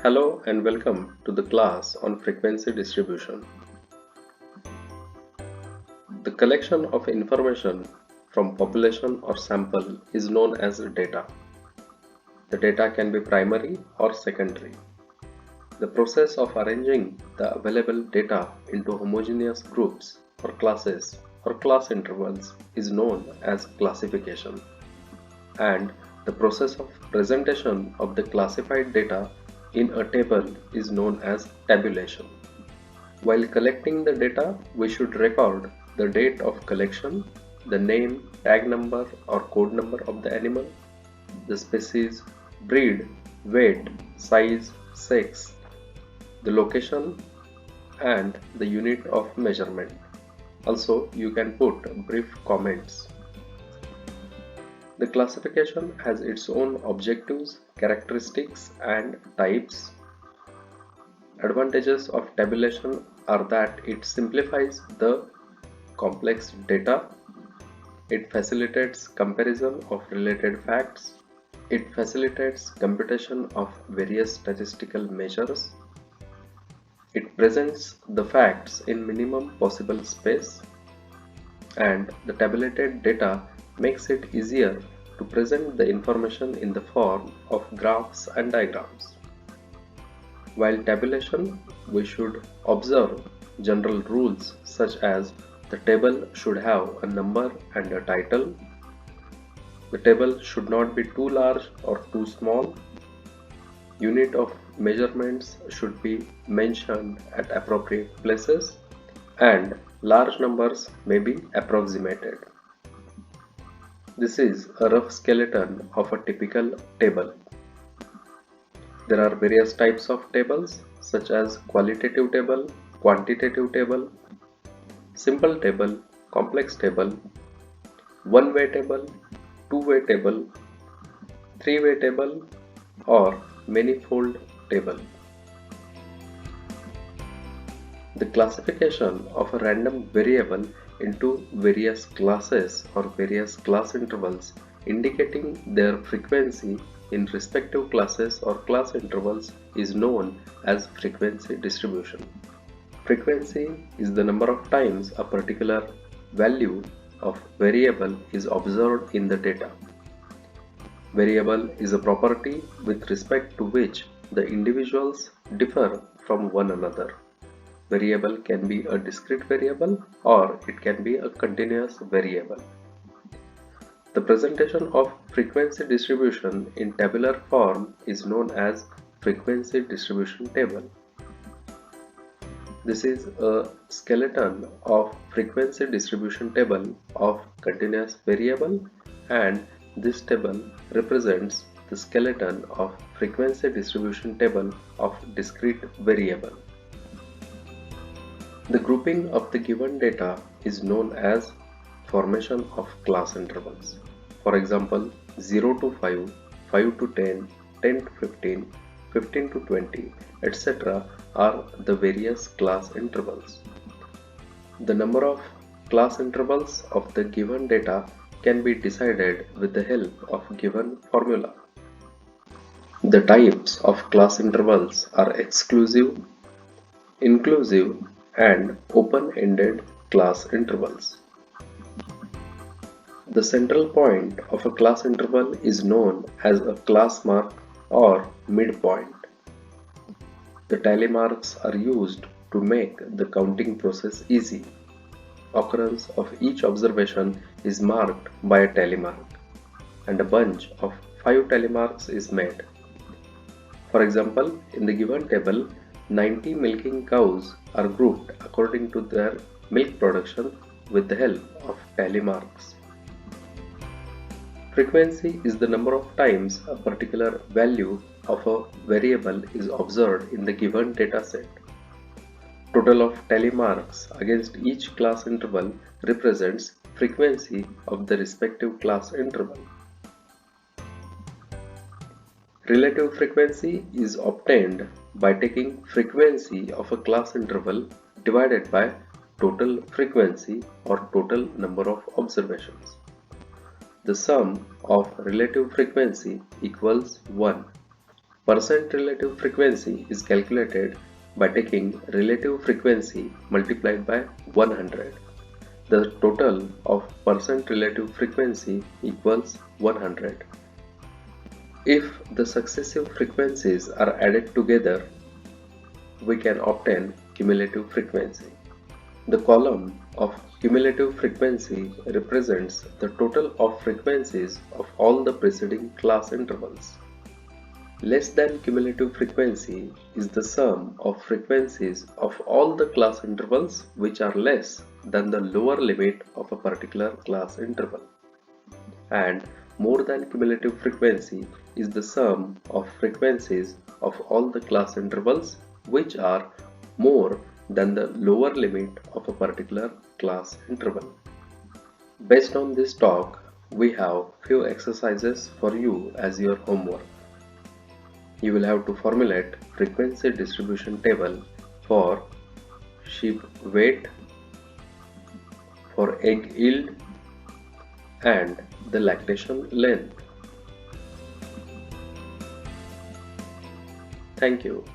Hello and welcome to the class on frequency distribution. The collection of information from population or sample is known as data. The data can be primary or secondary. The process of arranging the available data into homogeneous groups or classes or class intervals is known as classification, and the process of presentation of the classified data in a table is known as tabulation. While collecting the data, we should record the date of collection, the name, tag number or code number of the animal, the species, breed, weight, size, sex, the location, and the unit of measurement. Also, you can put brief comments. The classification has its own objectives, characteristics, and types. Advantages of tabulation are that it simplifies the complex data, it facilitates comparison of related facts, it facilitates computation of various statistical measures, it presents the facts in minimum possible space, and the tabulated data makes it easier to present the information in the form of graphs and diagrams. While tabulation, we should observe general rules such as the table should have a number and a title. The table should not be too large or too small. Unit of measurements should be mentioned at appropriate places, and large numbers may be approximated. This is a rough skeleton of a typical table. There are various types of tables such as qualitative table, quantitative table, simple table, complex table, one-way table, two-way table, three-way table, or manifold table. The classification of a random variable into various classes or various class intervals indicating their frequency in respective classes or class intervals is known as frequency distribution. Frequency is the number of times a particular value of variable is observed in the data. Variable is a property with respect to which the individuals differ from one another. Variable can be a discrete variable or it can be a continuous variable. The presentation of frequency distribution in tabular form is known as frequency distribution table. This is a skeleton of frequency distribution table of continuous variable, and this table represents the skeleton of frequency distribution table of discrete variable. The grouping of the given data is known as formation of class intervals. For example, 0 to 5, 5 to 10, 10 to 15, 15 to 20, etc. are the various class intervals. The number of class intervals of the given data can be decided with the help of given formula. The types of class intervals are exclusive, inclusive, and open-ended class intervals. The central point of a class interval is known as a class mark or midpoint. The tally marks are used to make the counting process easy. Occurrence of each observation is marked by a tally mark, and a bunch of 5 tally marks is made. For example, in the given table, 90 milking cows are grouped according to their milk production with the help of tally marks. Frequency is the number of times a particular value of a variable is observed in the given data set. Total of tally marks against each class interval represents frequency of the respective class interval. Relative frequency is obtained by taking frequency of a class interval divided by total frequency or total number of observations. The sum of relative frequency equals 1. Percent relative frequency is calculated by taking relative frequency multiplied by 100. The total of percent relative frequency equals 100. If the successive frequencies are added together, we can obtain cumulative frequency. The column of cumulative frequency represents the total of frequencies of all the preceding class intervals. Less than cumulative frequency is the sum of frequencies of all the class intervals which are less than the lower limit of a particular class interval. And more than cumulative frequency is the sum of frequencies of all the class intervals which are more than the lower limit of a particular class interval. Based on this talk, we have few exercises for you as your homework. You will have to formulate frequency distribution table for sheep weight, for egg yield, and the lactation length. Thank you.